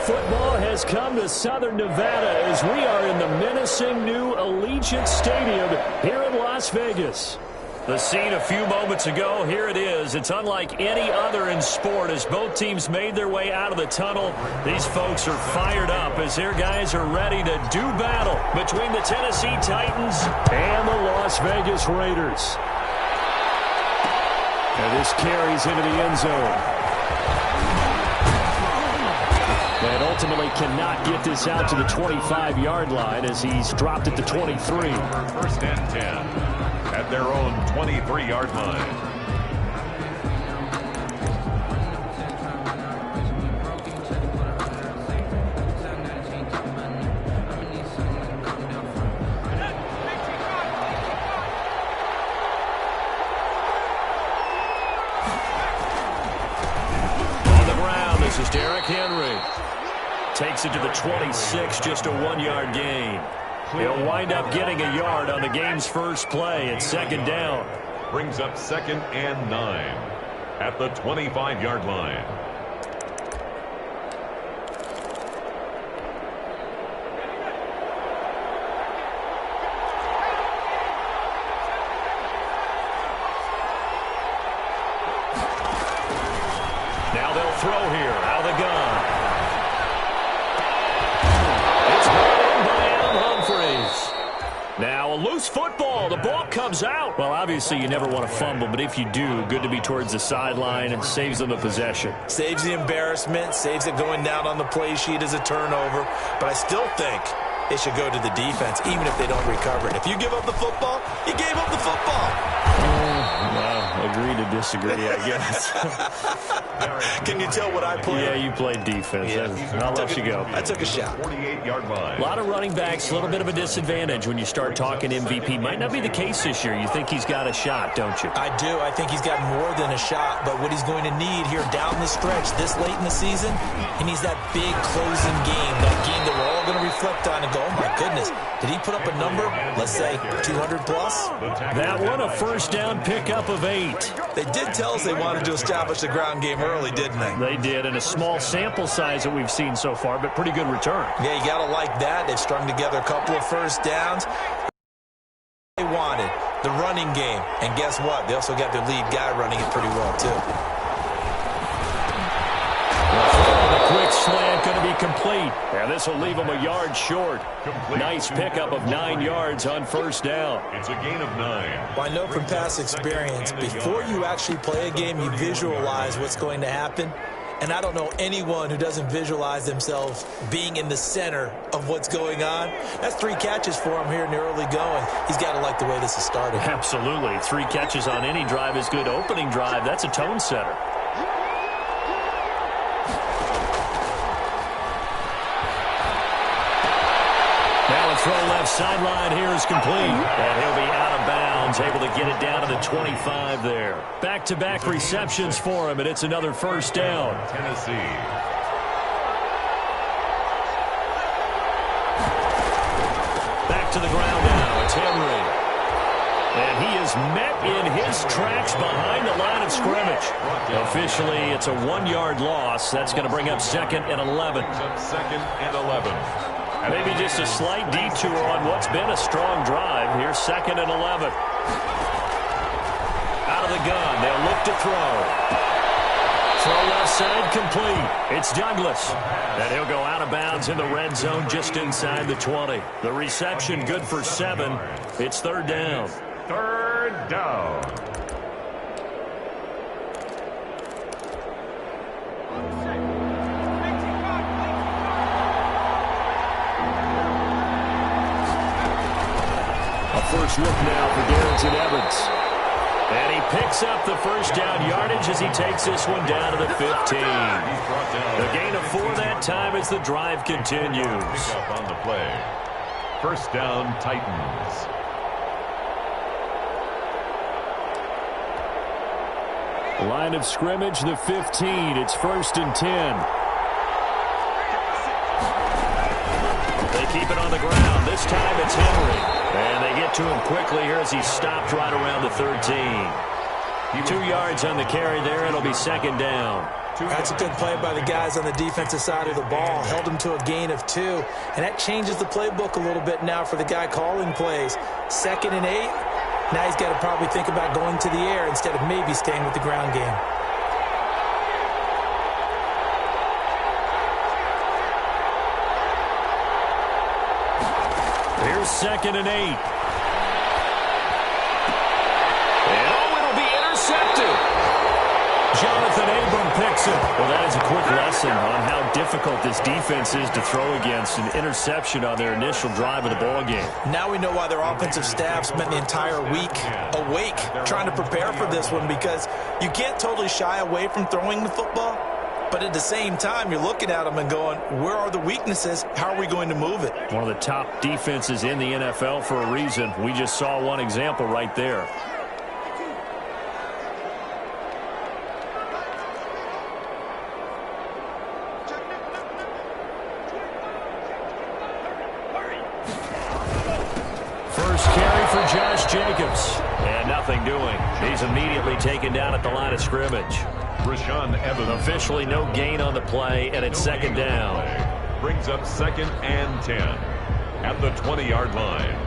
football has come to Southern Nevada as we are in the menacing new Allegiant Stadium here in Las Vegas. The scene a few moments ago, here it is. It's unlike any other in sport as both teams made their way out of the tunnel. These folks are fired up as their guys are ready to do battle between the Tennessee Titans and the Las Vegas Raiders. And this carries into the end zone. And ultimately cannot get this out to the 25-yard line as he's dropped at the 23. First and 10. At their own 23-yard line. On the ground, this is Derrick Henry. Takes it to the 26, just a 1-yard gain. He'll wind up getting a yard on the game's first play at second down. Brings up 2nd and 9 at the 25-yard line. Now they'll throw here out of the gun. Now a loose football. The ball comes out. Well, obviously you never want to fumble, but if you do, good to be towards the sideline and saves them the possession. Saves the embarrassment, saves it going down on the play sheet as a turnover. But I still think it should go to the defense, even if they don't recover it. If you give up the football, you gave up the football. Well, agree to disagree, I guess. Can you tell what I played? Yeah, you played defense. Yeah. I'll let you go. I took a shot. 48-yard line. A lot of running backs, a little bit of a disadvantage when you start talking MVP. Might not be the case this year. You think he's got a shot, don't you? I do. I think he's got more than a shot. But what he's going to need here down the stretch this late in the season, he needs that big closing game, that game that we're all going to reflect on and go, oh, my goodness, did he put up a number, let's say 200 plus? That one, a first down pickup of 8. They did tell us they wanted to establish the ground game early, didn't they? They did, and a small sample size that we've seen so far, but pretty good return. Yeah, you got to like that. They've strung together a couple of first downs. They wanted the running game, and guess what? They also got their lead guy running it pretty well, too. The quick slant going to be complete. And this will leave them a yard short. Complete. Nice pickup of 9 yards on first down. It's a gain of 9. Well, I know from past experience, before you actually play a game, you visualize what's going to happen. And I don't know anyone who doesn't visualize themselves being in the center of what's going on. That's 3 catches for him here in the early going. He's got to like the way this is started. Absolutely. 3 catches on any drive is good. Opening drive, that's a tone setter. Throw left sideline here is complete. And he'll be out of bounds, able to get it down to the 25 there. Back-to-back receptions for him, and it's another first down. Tennessee. Back to the ground now. It's Henry. And he is met in his tracks behind the line of scrimmage. Officially, it's a 1-yard loss. That's going to bring up 2nd and 11. 2nd and 11. Maybe just a slight detour on what's been a strong drive. Here's 2nd and 11. Out of the gun. They'll look to throw. Throw left side complete. It's Douglas. And he'll go out of bounds in the red zone just inside the 20. The reception good for 7. It's 3rd down. 3rd down. First look now for Darrington Evans. And he picks up the first down yardage as he takes this one down to the 15. The gain of 4 that time as the drive continues. Pick up on the play. First down, Titans. Line of scrimmage, the 15. It's 1st and 10. They keep it on the ground. This time it's Henry. And they get to him quickly here as he stopped right around the 13. 2 yards on the carry there. It'll be 2nd down. That's a good play by the guys on the defensive side of the ball. Held them to a gain of 2. And that changes the playbook a little bit now for the guy calling plays. 2nd and 8. Now he's got to probably think about going to the air instead of maybe staying with the ground game. Here's 2nd and 8. And it'll be intercepted. Jonathan Abram picks it. Well, that is a quick lesson on how difficult this defense is to throw against. An interception on their initial drive of the ball game. Now we know why their offensive staff spent the entire week awake trying to prepare for this one, because you can't totally shy away from throwing the football, but at the same time, you're looking at them and going, where are the weaknesses? How are we going to move it? One of the top defenses in the NFL for a reason. We just saw one example right there. Jacobs, and nothing doing. He's immediately taken down at the line of scrimmage. Rashaan Evans. Officially no gain on the play, and it's 2nd down. Brings up 2nd and 10 at the 20-yard line.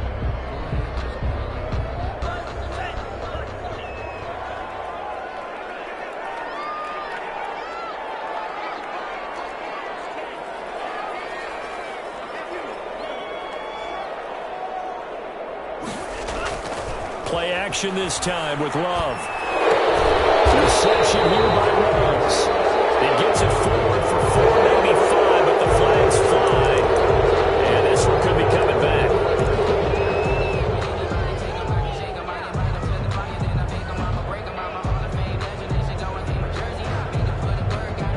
Play action this time with Love. Reception here by Rose. It gets it forward for 4, maybe 5, but the flags fly. And this one could be coming back.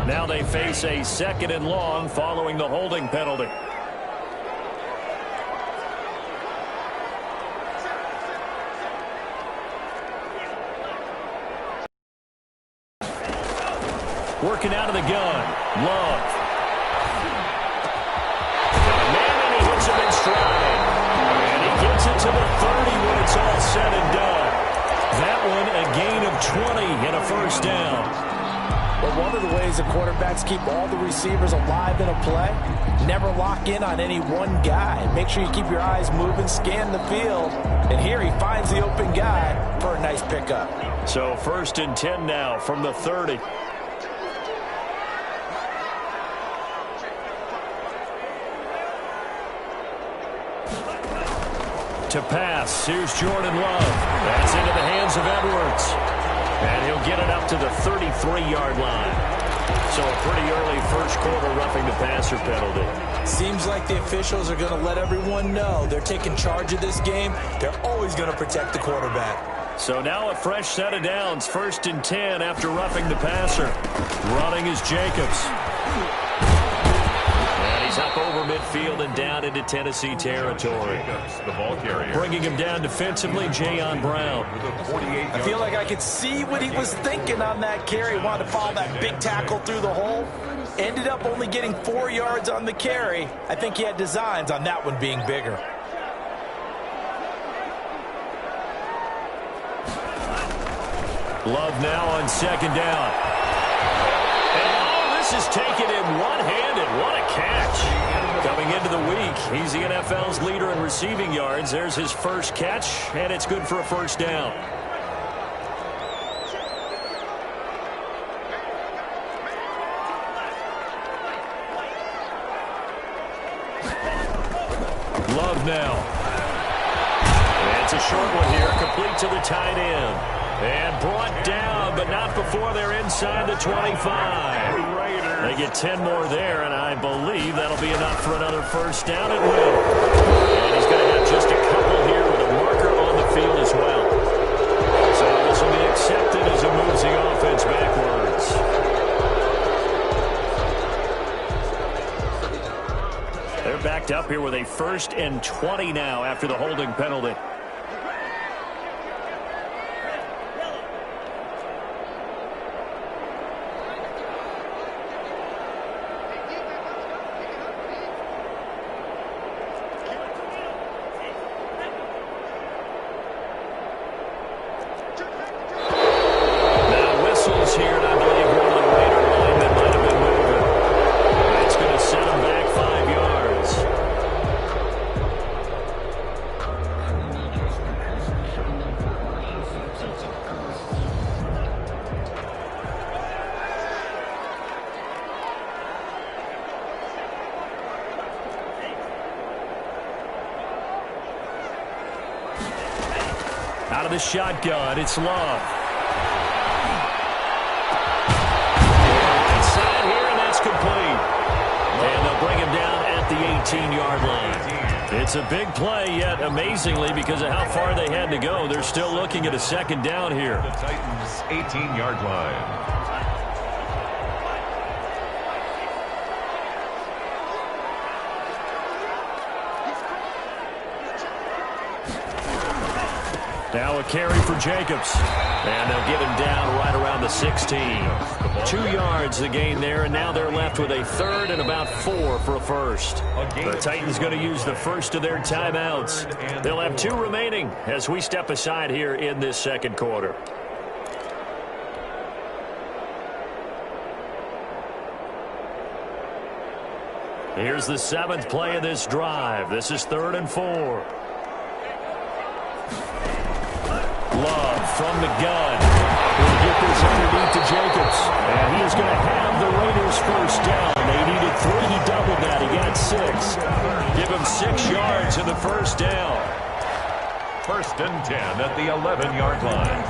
Now they face a 2nd and long following the holding penalty. Working out of the gun. Love. Got a man, and he hits him in stride. And he gets it to the 30 when it's all said and done. That one a gain of 20 and a 1st down. But one of the ways the quarterbacks keep all the receivers alive in a play, never lock in on any one guy. Make sure you keep your eyes moving, scan the field. And here he finds the open guy for a nice pickup. So 1st and 10 now from the 30. To pass, here's Jordan Love. That's into the hands of Edwards. And he'll get it up to the 33-yard line. So a pretty early 1st quarter roughing the passer penalty. Seems like the officials are going to let everyone know they're taking charge of this game. They're always going to protect the quarterback. So now a fresh set of downs. 1st and 10 after roughing the passer. Running is Jacobs. He's up over midfield and down into Tennessee territory. The ball carrier. Bringing him down defensively, Jayon Brown. I feel like I could see what he was thinking on that carry. Wanted to follow that big tackle through the hole. Ended up only getting 4 yards on the carry. I think he had designs on that one being bigger. Love now on 2nd down. This is taken in one-handed. What a catch. Coming into the week, he's the NFL's leader in receiving yards. There's his 1st catch, and it's good for a 1st down. Love now. And it's a short one here, complete to the tight end. And brought down, but not before they're inside the 25. They get 10 more there, and I believe that'll be enough for another 1st down. It will. And he's going to have just a couple here with a marker on the field as well. So this will be accepted as he moves the offense backwards. They're backed up here with a 1st and 20 now after the holding penalty. here, and I believe one of the Raider linemen Out of the shotgun, it's Love. Inside here, and that's complete. And they'll bring him down at the 18-yard line. It's a big play, yet amazingly, because of how far they had to go, they're still looking at a second down here. The Titans' 18-yard line. Now a carry for Jacobs. And they'll get him down right around the 16. 2 yards the gain there, and now they're left with a third and about 4 for a first. The Titans going to use the first of their timeouts. They'll have 2 remaining as we step aside here in this second quarter. Here's the 7th play of this drive. This is 3rd and 4. Love from the gun. He'll get this underneath to Jacobs. And he is going to have the Raiders first down. They needed 3. He doubled that. He got 6. Give him 6 yards in the first down. 1st and 10 at the 11-yard line.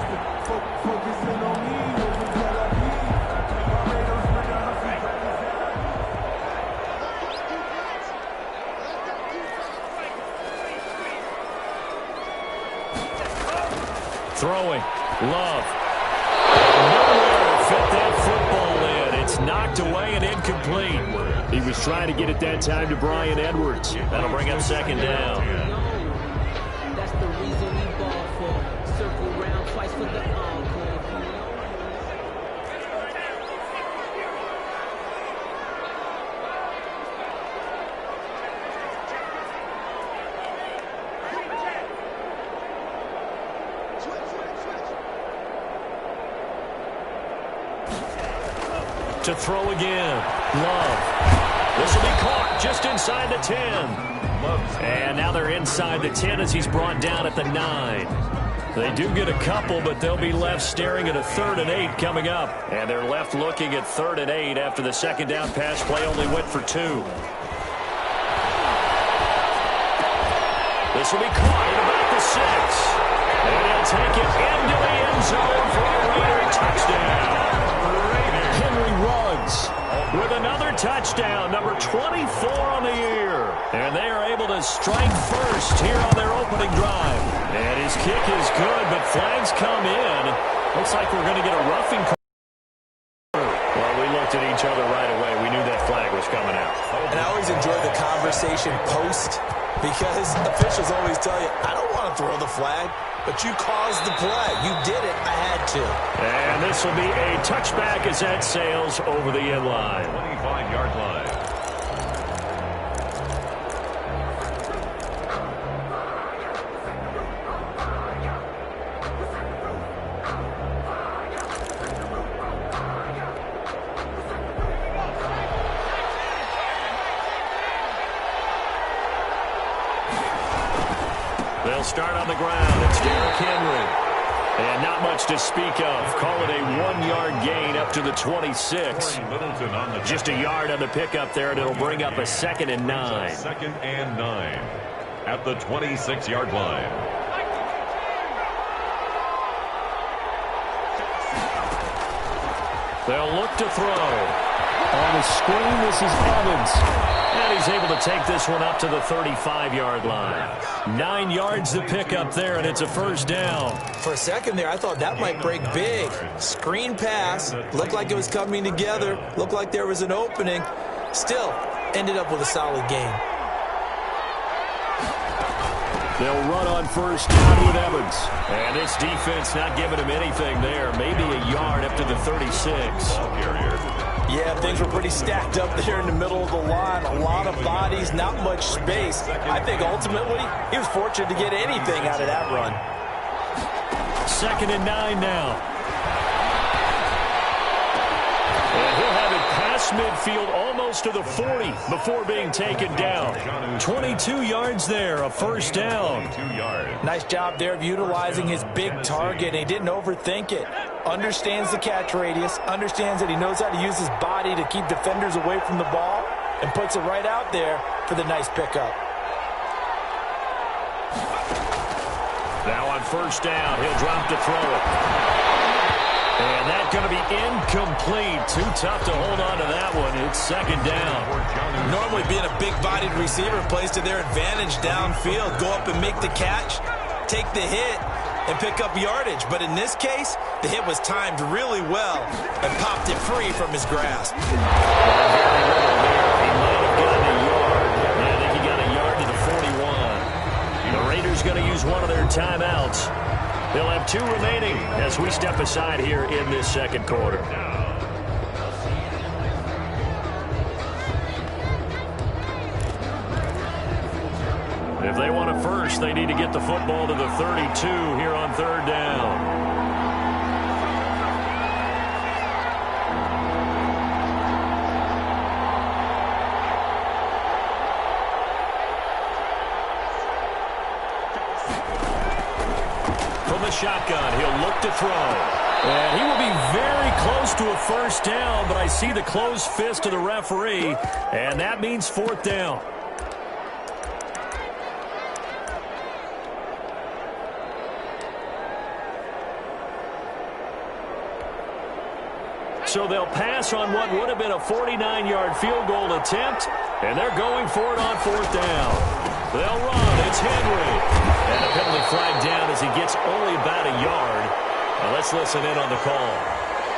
Throwing. Love. Nowhere to fit that football in. It's knocked away and incomplete. He was trying to get it that time to Bryan Edwards. That'll bring up second down. That's the reason we ball for. Circle round twice for the encore. To throw again. Love. This will be caught just inside the 10. And now they're inside the 10 as he's brought down at the 9. They do get a couple, but they'll be left staring at a 3rd and 8 coming up. And they're left looking at 3rd and 8 after the second down pass play only went for 2. This will be caught at about the 6. And he'll take it into the end zone for a Raider touchdown. Ruggs with another touchdown, number 24 on the year. And they are able to strike first here on their opening drive. And his kick is good, but flags come in. Looks like we're going to get a roughing call. Well, we looked at each other right away. We knew that flag was coming out. And I always enjoy the conversation post because officials always tell you, I don't want to throw the flag. But you caused the play. You did it. I had to. And this will be a touchback as that sails over the end line. 25-yard line. They'll start on the ground. It's Derrick Henry. And not much to speak of. Call it a 1-yard gain up to the 26. Just a yard on the pickup there, and it'll bring up a 2nd and 9. 2nd and 9 at the 26-yard line. They'll look to throw. On the screen, this is Evans. And he's able to take this one up to the 35-yard line. 9 yards to pick up there, and it's a first down. For a second there, I thought that might break big. Screen pass. Looked like it was coming together. Looked like there was an opening. Still, ended up with a solid gain. They'll run on first down with Evans. And this defense not giving him anything there. Maybe a yard up to the 36. Yeah, things were pretty stacked up there in the middle of the line. A lot of bodies, not much space. I think ultimately he was fortunate to get anything out of that run. 2nd and 9 now. And he'll have it past midfield almost to the 40 before being taken down. 22 yards there, a first down. Nice job there of utilizing his big target, and he didn't overthink it. Understands the catch radius, understands that he knows how to use his body to keep defenders away from the ball, and puts it right out there for the nice pickup. Now on first down, he'll drop to throw it. And that's going to be incomplete. Too tough to hold on to that one. It's second down. Normally being a big-bodied receiver plays to their advantage downfield. Go up and make the catch, take the hit, and pick up yardage. But in this case, the hit was timed really well and popped it free from his grasp. Very little there. He might have gotten a yard. I think he got a yard to the 41. The Raiders going to use one of their timeouts. They'll have 2 remaining as we step aside here in this second quarter. If they want it first, they need to get the football to the 32 here on third down. Shotgun. He'll look to throw. And he will be very close to a first down, but I see the closed fist of the referee, and that means fourth down. So they'll pass on what would have been a 49-yard field goal attempt, and they're going for it on fourth down. They'll run. It's Henry. And a penalty flag down as he gets only about a yard. Now let's listen in on the call.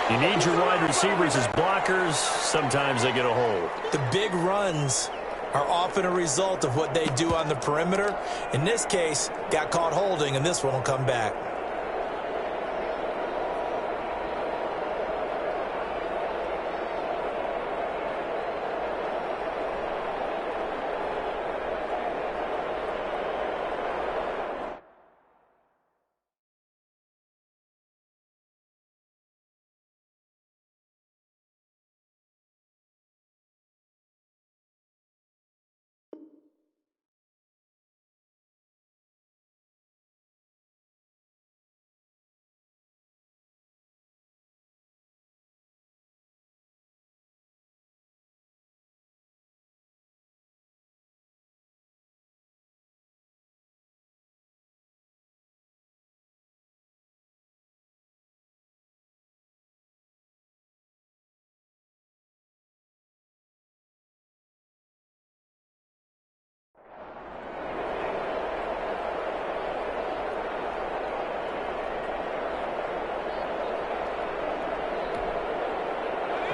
You need your wide receivers as blockers. Sometimes they get a hold. The big runs are often a result of what they do on the perimeter. In this case, got caught holding, and this one will come back.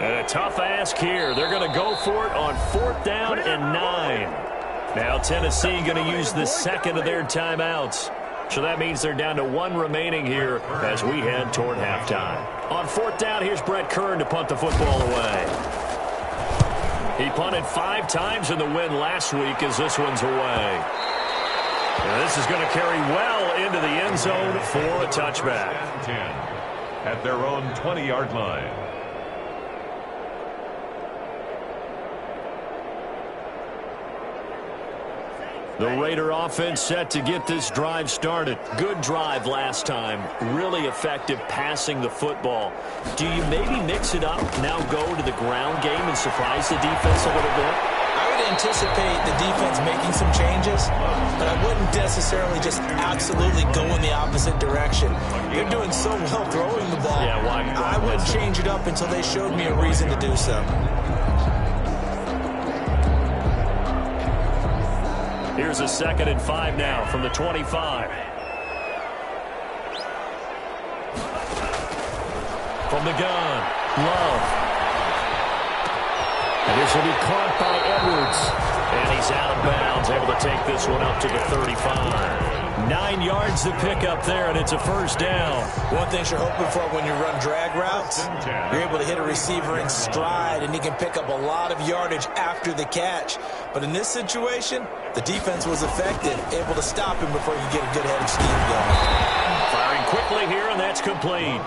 And a tough ask here. They're going to go for it on fourth down and 9. Now Tennessee going to use the second of their timeouts. So that means they're down to 1 remaining here as we head toward halftime. On fourth down, here's Brett Kern to punt the football away. He punted 5 times in the win last week as this one's away. And this is going to carry well into the end zone for a touchback. 10 at their own 20-yard line. The Raider offense set to get this drive started. Good drive last time. Really effective passing the football. Do you maybe mix it up, now go to the ground game and surprise the defense a little bit? I would anticipate the defense making some changes, but I wouldn't necessarily just absolutely go in the opposite direction. They're doing so well throwing the ball. Yeah, I wouldn't change it up until they showed me a reason to do so. Here's a 2nd and 5 now from the 25. From the gun, Love. And this will be caught by Edwards. And he's out of bounds, able to take this one up to the 35. 9 yards to pick up there, and it's a first down. One thing you're hoping for when you run drag routes, you're able to hit a receiver in stride, and he can pick up a lot of yardage after the catch. But in this situation, the defense was effective, able to stop him before you get a good head of steam going. Firing quickly here, and that's complete.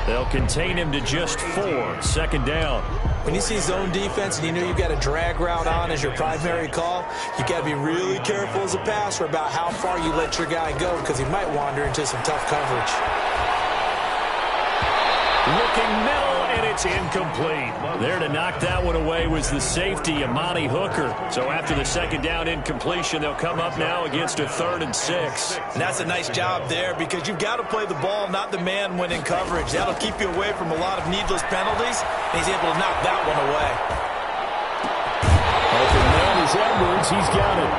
They'll contain him to just 4. 2nd down. When you see zone defense and you know you've got a drag route on as your primary call, you got to be really careful as a passer about how far you let your guy go because he might wander into some tough coverage. Looking middle, and it's incomplete. There to knock that one away was the safety, Amani Hooker. So after the second down incompletion, they'll come up now against a 3rd and 6. And that's a nice job there because you've got to play the ball, not the man when in coverage. That'll keep you away from a lot of needless penalties, and he's able to knock that one away. Open man is Edwards. He's got it.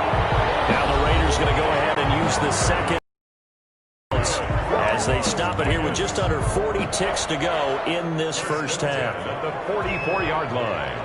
Now the Raiders going to go ahead and use the second as they stop it here with just under 40 ticks to go in this first half. At the 44-yard line.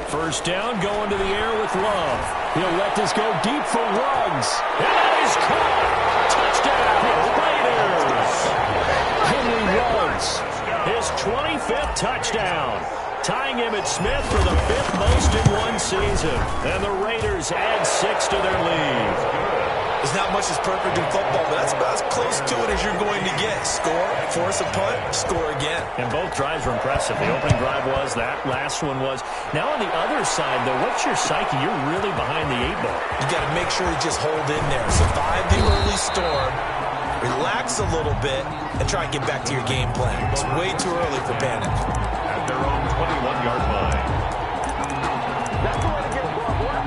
First down, going to the air with Love. He'll let this go deep for Ruggs. And that is caught. Touchdown, Raiders. Henry Ruggs, his 25th touchdown, tying Emmitt Smith for the 5th most in one season. And the Raiders add 6 to their lead. There's not much that's perfect in football, but that's about as close to it as you're going to get. Score, force a punt, score again. And both drives were impressive. The opening drive was, that last one was. Now on the other side, though, what's your psyche? You're really behind the 8 ball. You got to make sure you just hold in there. Survive the early storm, relax a little bit, and try and get back to your game plan. It's way too early for panic. At their own 21-yard line. That's the way to get the ball, boy.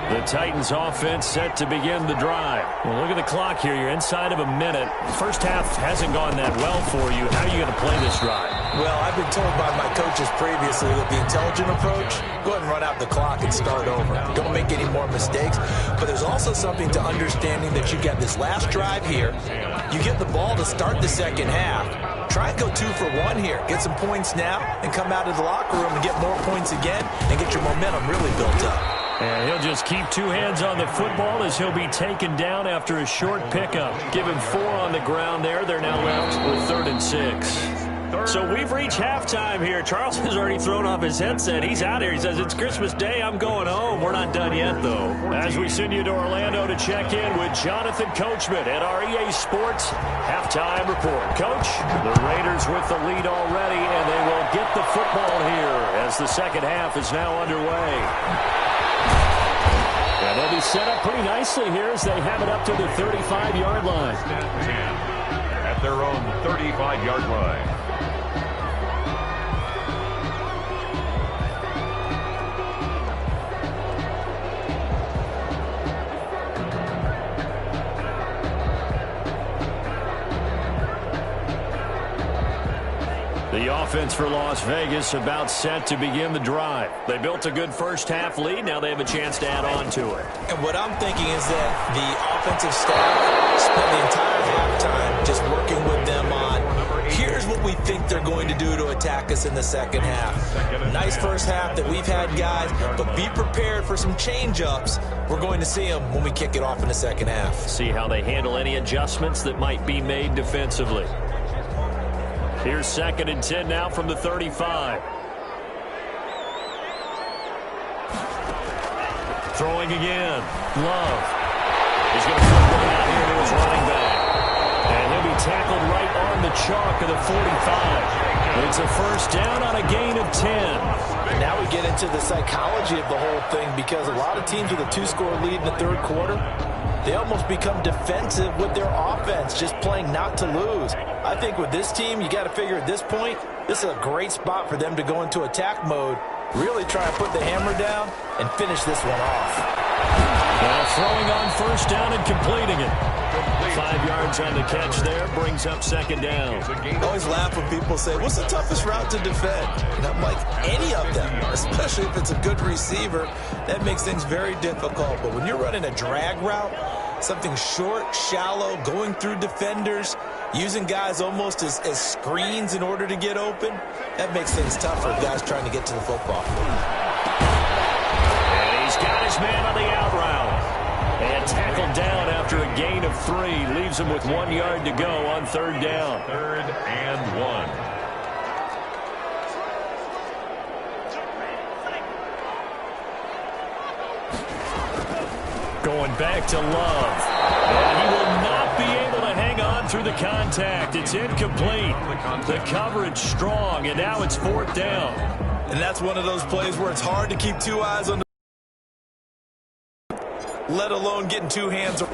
The Titans offense set to begin the drive. Well, look at the clock here. You're inside of a minute. First half hasn't gone that well for you. How are you going to play this drive? Well, I've been told by my coaches previously that the intelligent approach, go ahead and run out the clock and start over. Don't make any more mistakes. But there's also something to understanding that you got this last drive here. You get the ball to start the second half. Try and go 2 for 1 here. Get some points now and come out of the locker room and get more points again and get your momentum really built up. And he'll just keep 2 hands on the football as he'll be taken down after a short pickup. Give him 4 on the ground there. They're now left with 3rd and 6. So we've reached halftime here. Charles has already thrown off his headset. He's out here. He says, it's Christmas Day. I'm going home. We're not done yet, though. As we send you to Orlando to check in with Jonathan Coachman at our EA Sports Halftime Report. Coach, the Raiders with the lead already, and they will get the football here as the second half is now underway. And they'll be set up pretty nicely here as they have it up to the 35-yard line. At their own 35-yard line. The offense for Las Vegas about set to begin the drive. They built a good first half lead. Now they have a chance to add on to it. And what I'm thinking is that the offensive staff spent the entire halftime just working with them on, here's what we think they're going to do to attack us in the second half. Nice first half that we've had, guys, but be prepared for some change-ups. We're going to see them when we kick it off in the second half. See how they handle any adjustments that might be made defensively. Here's 2nd and 10 now from the 35. Throwing again. Love. He's going to flip one out here to his running back. And he'll be tackled right on the chalk of the 45. It's a first down on a gain of 10. And now we get into the psychology of the whole thing because a lot of teams with a 2-score lead in the third quarter, they almost become defensive with their offense, just playing not to lose. I think with this team, you got to figure at this point, this is a great spot for them to go into attack mode, really try and put the hammer down and finish this one off. Now throwing on first down and completing it. 5 yards on the catch there, brings up 2nd down. I always laugh when people say, what's the toughest route to defend? And I'm like, any of them, especially if it's a good receiver, that makes things very difficult. But when you're running a drag route, something short, shallow, going through defenders, using guys almost as screens in order to get open, that makes things tougher for guys trying to get to the football. And he's got his man on the out route. And tackled down after a gain of 3. Leaves him with 1 yard to go on 3rd down. 3rd and 1. Going back to Love. And he will not be able to hang on going through the contact. It's incomplete. The coverage strong, and now it's 4th down. And that's one of those plays where it's hard to keep two eyes on the let alone getting two hands. It's a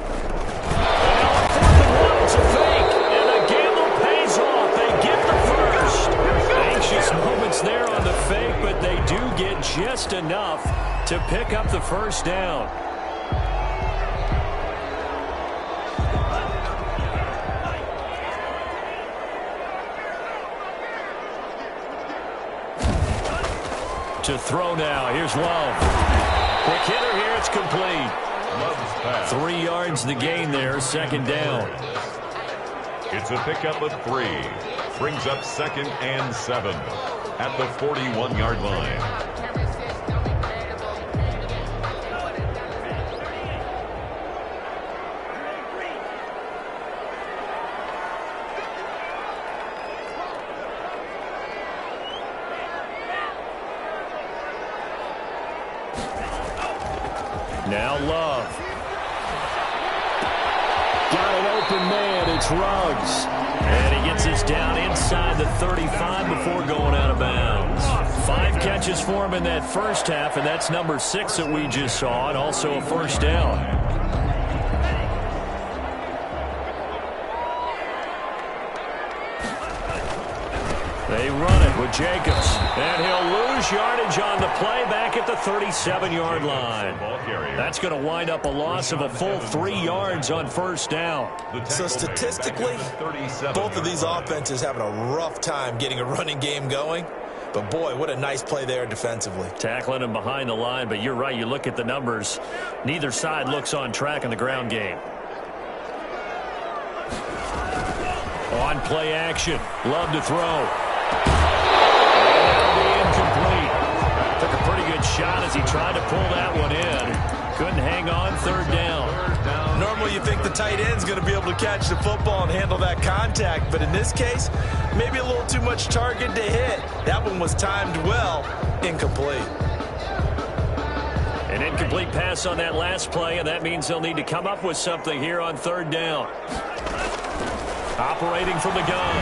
fake, and the gamble pays off. They get the first. Anxious moments there on the fake, but they do get just enough to pick up the first down. To throw now. Here's Love. Quick hitter here. It's complete. 3 yards the gain there. 2nd down. It's a pickup of 3. Brings up 2nd and 7 at the 41-yard line. Now Love. Got an open man. It's Ruggs. And he gets this down inside the 35 before going out of bounds. 5 catches for him in that first half, and that's number 6 that we just saw, and also a first down. They run it with Jacobs, and he'll lose yardage on the play back at the 37-yard line. That's going to wind up a loss of a full 3 yards on first down. So statistically, both of these offenses having a rough time getting a running game going. But, boy, what a nice play there defensively. Tackling him behind the line, but you're right. You look at the numbers. Neither side looks on track in the ground game. On play action. Love to throw. Incomplete. Took a pretty good shot as he tried to pull that one in. Couldn't hang on. 3rd down. Normally you think the tight end's going to be able to catch the football and handle that contact, but in this case, maybe a little too much target to hit. That one was timed well. Incomplete. An incomplete pass on that last play, and that means they'll need to come up with something here on 3rd down. Operating from the gun.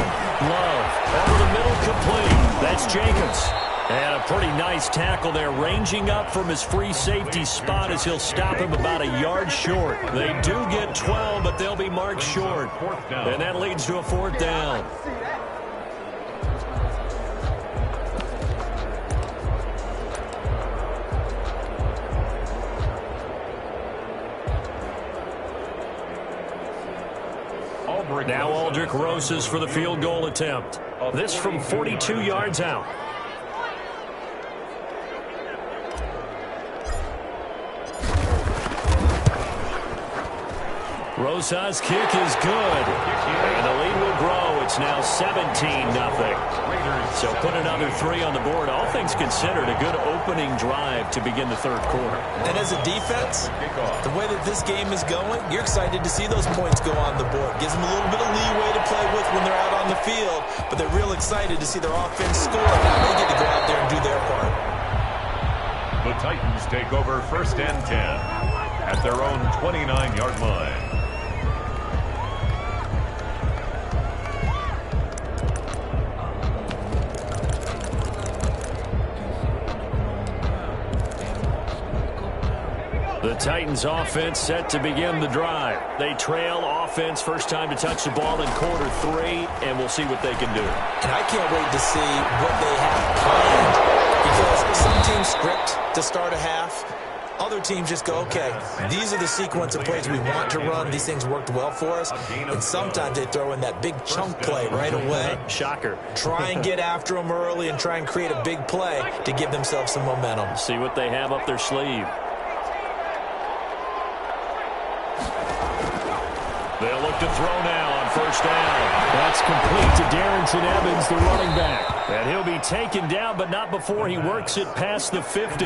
Love. Over the middle, complete. That's Jacobs. And a pretty nice tackle there, ranging up from his free safety spot as he'll stop him about a yard short. They do get 12, but they'll be marked short. And that leads to a 4th down. Now Aldrich Rosas for the field goal attempt. This from 42 yards out. Rosas' kick is good. And the lead will grow. It's now 17-0. So put another 3 on the board. All things considered, a good opening drive to begin the 3rd quarter. And as a defense, the way that this game is going, you're excited to see those points go on the board. Gives them a little bit of leeway to play with when they're out on the field, but they're real excited to see their offense score. Now they get to go out there and do their part. The Titans take over 1st and 10 at their own 29-yard line. The Titans offense set to begin the drive. They trail offense, first time to touch the ball in quarter 3, and we'll see what they can do. And I can't wait to see what they have planned, because some teams script to start a half. Other teams just go, okay, these are the sequence of plays we want to run. These things worked well for us. And sometimes they throw in that big chunk play right away. Shocker. Try and get after them early and try and create a big play to give themselves some momentum. See what they have up their sleeve. They'll look to throw now on first down. That's complete to Darrington Evans, the running back. And he'll be taken down, but not before he works it past the 50.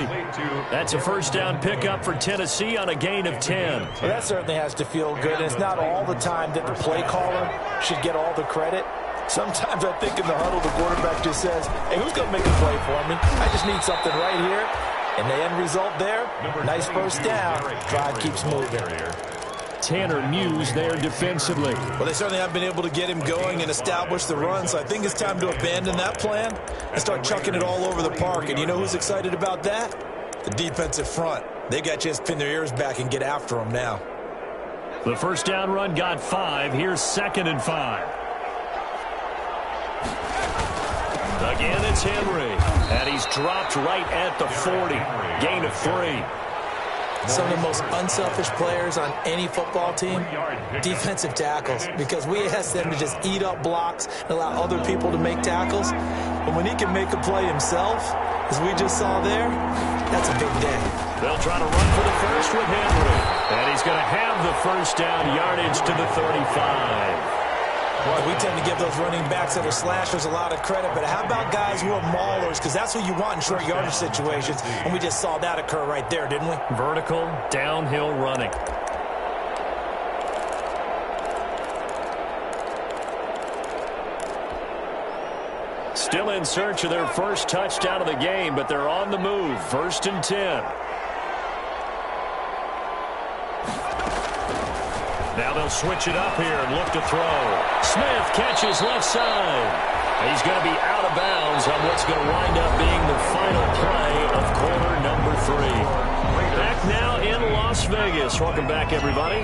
That's a first down pickup for Tennessee on a gain of 10. Well, that certainly has to feel good. And it's not all the time that the play caller should get all the credit. Sometimes I think in the huddle, the quarterback just says, hey, who's going to make a play for me? I just need something right here. And the end result there, nice first down. Drive keeps moving. Tanner Muse there defensively. Well, they certainly have been able to get him going and establish the run, so I think it's time to abandon that plan and start chucking it all over the park. And you know who's excited about that? The defensive front. They got a chance to pin their ears back and get after him now. The first down run got 5. Here's 2nd and 5. Again, it's Henry. And he's dropped right at the 40. Gain of 3. Some of the most unselfish players on any football team, defensive tackles, because we ask them to just eat up blocks and allow other people to make tackles. But when he can make a play himself, as we just saw there, that's a big day. They'll try to run for the first with Henry. And he's going to have the first down, yardage to the 35. Boy, we tend to give those running backs that are slashers a lot of credit, but how about guys who are maulers? Because that's what you want in short yardage situations, and we just saw that occur right there, didn't we? Vertical, downhill running. Still in search of their first touchdown of the game, but they're on the move. 1st and 10. Now they'll switch it up here and look to throw. Smith catches left side. He's going to be out of bounds on what's going to wind up being the final play of quarter number 3. Back now in Las Vegas. Welcome back, everybody.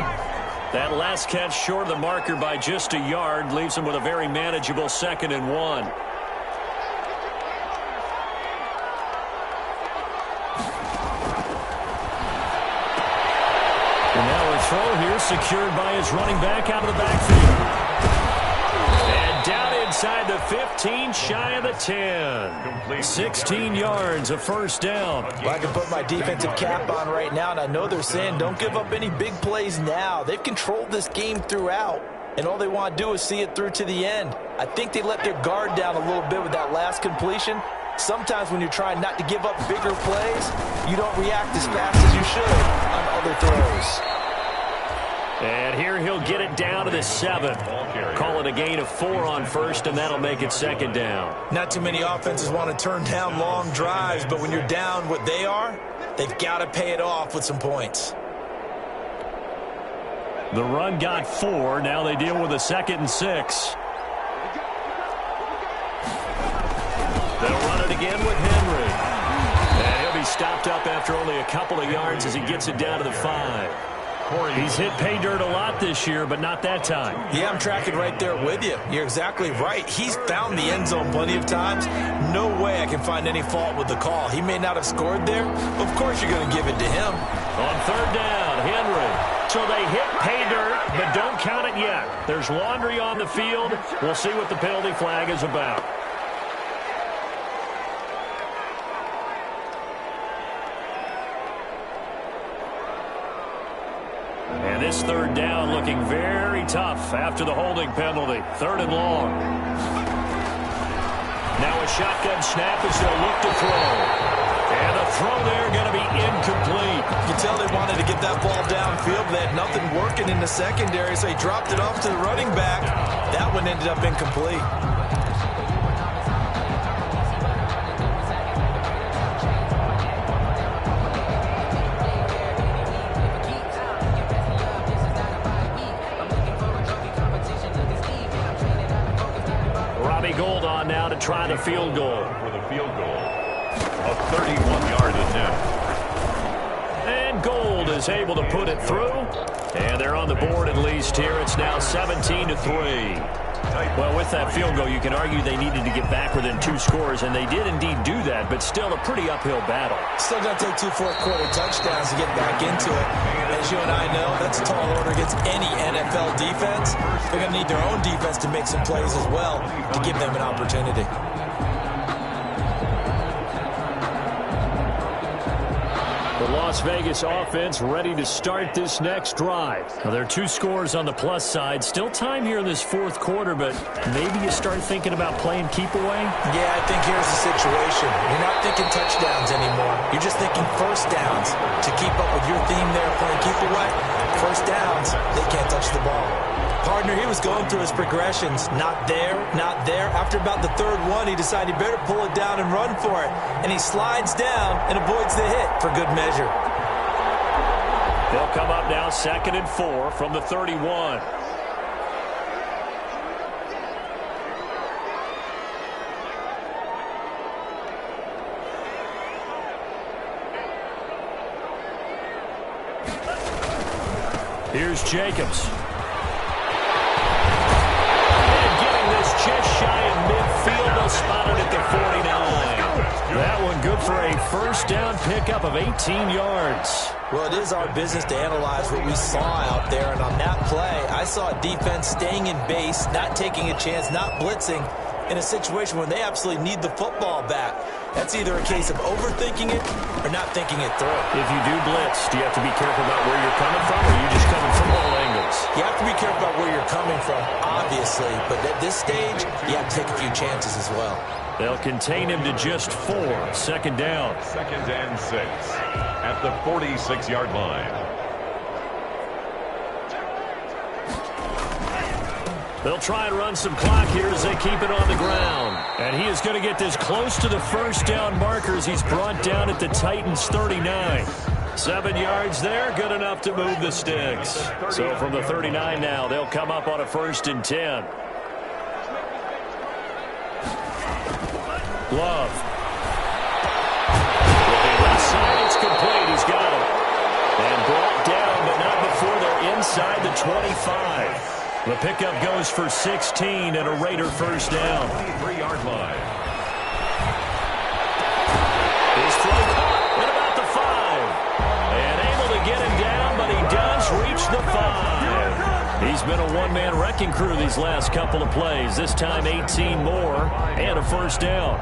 That last catch short of the marker by just a yard leaves them with a very manageable 2nd and 1. And now a throw here secured by his running back out of the backfield. And down inside the 15, shy of the 10. 16 yards, a first down. Well, I can put my defensive cap on right now, and I know they're saying don't give up any big plays now. They've controlled this game throughout, and all they want to do is see it through to the end. I think they let their guard down a little bit with that last completion. Sometimes when you're trying not to give up bigger plays, you don't react as fast as you should on other throws. And here he'll get it down to the 7. Call it a gain of 4 on first, and that'll make it 2nd down. Not too many offenses want to turn down long drives, but when you're down what they are, they've got to pay it off with some points. The run got 4. Now they deal with a 2nd and 6. They'll run it again with Henry. And he'll be stopped up after only a couple of yards as he gets it down to the 5. He's hit pay dirt a lot this year, but not that time. Yeah, I'm tracking right there with you. You're exactly right. He's found the end zone plenty of times. No way I can find any fault with the call. He may not have scored there. Of course you're going to give it to him. On 3rd down, Henry. So they hit pay dirt, but don't count it yet. There's laundry on the field. We'll see what the penalty flag is about. And this 3rd down looking very tough after the holding penalty. 3rd and long. Now a shotgun snap as they'll look to throw. And the throw there going to be incomplete. You can tell they wanted to get that ball downfield. They had nothing working in the secondary, so he dropped it off to the running back. That one ended up incomplete. Gold on now to try the field goal. For the field goal, a 31-yard attempt. And Gold is able to put it through. And they're on the board at least here. It's now 17-3. Well, with that field goal, you can argue they needed to get back within 2 scores, and they did indeed do that, but still a pretty uphill battle. Still going to take 2 fourth-quarter touchdowns to get back into it. As you and I know, that's a tall order against any NFL defense. They're going to need their own defense to make some plays as well to give them an opportunity. The Las Vegas offense ready to start this next drive. Now, there are 2 scores on the plus side. Still time here in this 4th quarter, but maybe you start thinking about playing keep away? Yeah, I think here's the situation. You're not thinking touchdowns anymore. You're just thinking first downs. To keep up with your theme there, playing keep away, first downs, they can't touch the ball. Partner, he was going through his progressions. Not there, not there. After about the 3rd one, he decided he better pull it down and run for it. And he slides down and avoids the hit for good measure. They'll come up now 2nd and 4 from the 31. Here's Jacobs. And getting this just shy of midfield. They'll spot it at the 49. That one good for a first down pickup of 18 yards. Well, it is our business to analyze what we saw out there. And on that play, I saw a defense staying in base, not taking a chance, not blitzing in a situation when they absolutely need the football back. That's either a case of overthinking it or not thinking it through. If you do blitz, do you have to be careful about where you're coming from, or are you just coming from all angles? You have to be careful about where you're coming from, obviously. But at this stage, you have to take a few chances as well. They'll contain him to just 4. 2nd down. 2nd and 6 at the 46-yard line. They'll try and run some clock here as they keep it on the ground. And he is going to get this close to the first down markers. He's brought down at the Titans' 39. 7 yards there, good enough to move the sticks. So from the 39 now, they'll come up on a 1st and 10. Love. With the left side, it's complete. He's got it. And brought down, but not before they're inside the 25. The pickup goes for 16 and a Raider first down. 3-yard line. He's thrown caught at about the 5. And able to get him down, but he does reach the 5. He's been a one-man wrecking crew these last couple of plays. This time 18 more and a first down.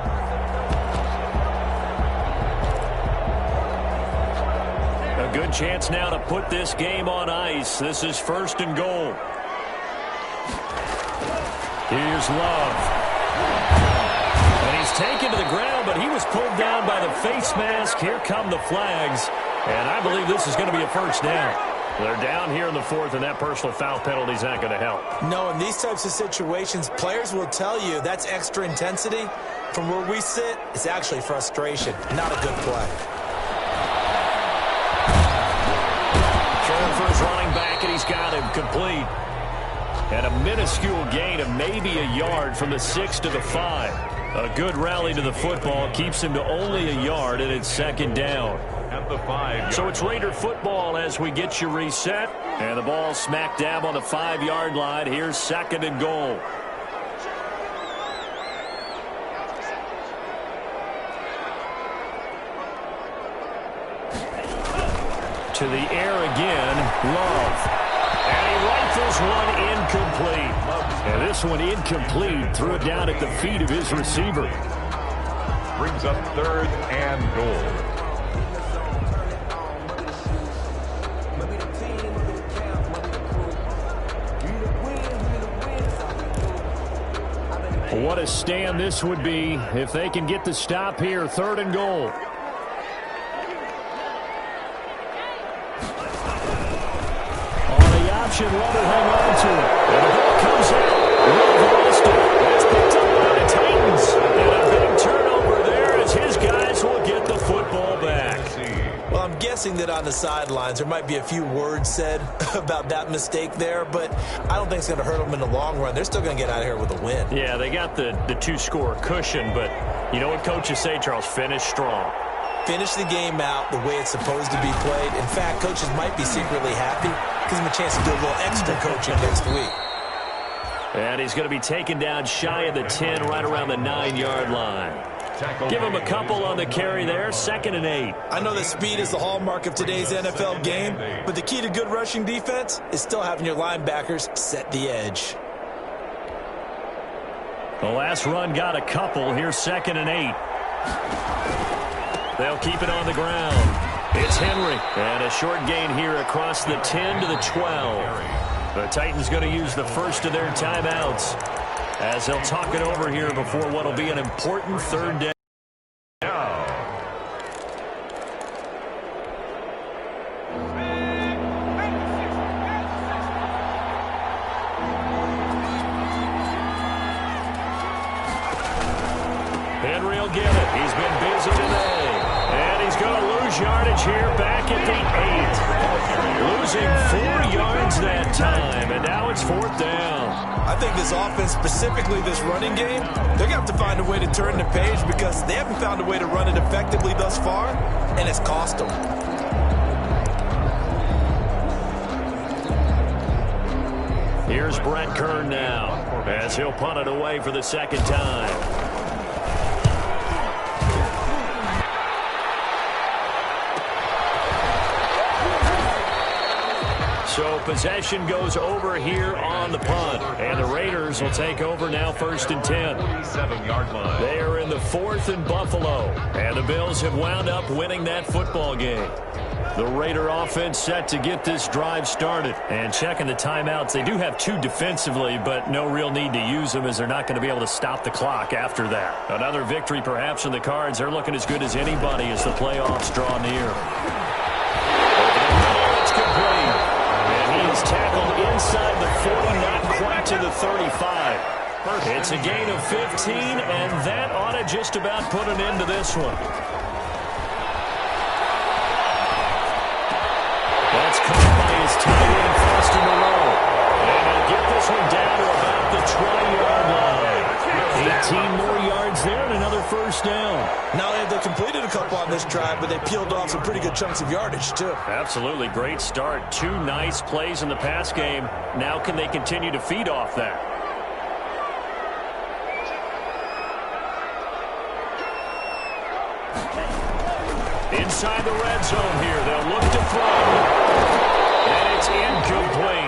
A good chance now to put this game on ice. This is 1st and goal. Here's Love. And he's taken to the ground, but he was pulled down by the face mask. Here come the flags. And I believe this is going to be a first down. They're down here in the 4th, and that personal foul penalty is not going to help. No, in these types of situations, players will tell you that's extra intensity. From where we sit, it's actually frustration. Not a good play. Throwing for his running back, and he's got him complete. And a minuscule gain of maybe a yard from the 6 to the 5. A good rally to the football keeps him to only a yard, and it's 2nd down. At the 5. So it's Raider football as we get you reset. And the ball smack dab on the 5-yard line. Here's 2nd and goal. To the air again, Love. And he rifles one incomplete. And this one incomplete. Threw it down at the feet of his receiver. Brings up 3rd and goal. What a stand this would be if they can get the stop here. 3rd and goal. Option, Love will hang on to it. And the ball comes out. Love lost it. It's picked up by the Titans. And a big turnover there as his guys will get the football back. Well, I'm guessing that on the sidelines there might be a few words said about that mistake there, but I don't think it's going to hurt them in the long run. They're still going to get out of here with a win. Yeah, they got the 2-score cushion, but you know what coaches say, Charles? Finish strong. Finish the game out the way it's supposed to be played. In fact, coaches might be secretly happy. Gives them a chance to do a little extra coaching next week. And he's going to be taken down shy of the 10, right around the 9-yard line. Give him a couple on the carry there. 2nd and 8. I know that speed is the hallmark of today's NFL game, but the key to good rushing defense is still having your linebackers set the edge. The last run got a couple. Here's 2nd and 8. They'll keep it on the ground. It's Henry. And a short gain here across the 10 to the 12. The Titans going to use the first of their timeouts as they'll talk it over here before what will be an important 3rd down. Henry will get it. He's been busy today. And he's going to lose lose yardage here back at the 8. Losing 4 yards that time, and now it's 4th down. I think this offense, specifically this running game, they're going to have to find a way to turn the page because they haven't found a way to run it effectively thus far, and it's cost them. Here's Brett Kern now, as he'll punt it away for the 2nd time. So possession goes over here on the punt, and the Raiders will take over now 1st and 10. 47-yard line. They are in the 4th in Buffalo, and the Bills have wound up winning that football game. The Raider offense set to get this drive started. And checking the timeouts, they do have 2 defensively, but no real need to use them as they're not going to be able to stop the clock after that. Another victory perhaps in the cards. They're looking as good as anybody as the playoffs draw near. It's complete. And he is tackled inside the 40, not quite to the 35. It's a gain of 15, and that ought to just about put an end to this one. That's caught by his tight end first in a row. And he'll get this one down to about the 20-yard line. 18 more yards there and another 1st down. Not only have they completed a couple on this drive, but they peeled off some pretty good chunks of yardage, too. Absolutely. Great start. 2 nice plays in the pass game. Now can they continue to feed off that? Inside the red zone here. They'll look to throw. And it's incomplete.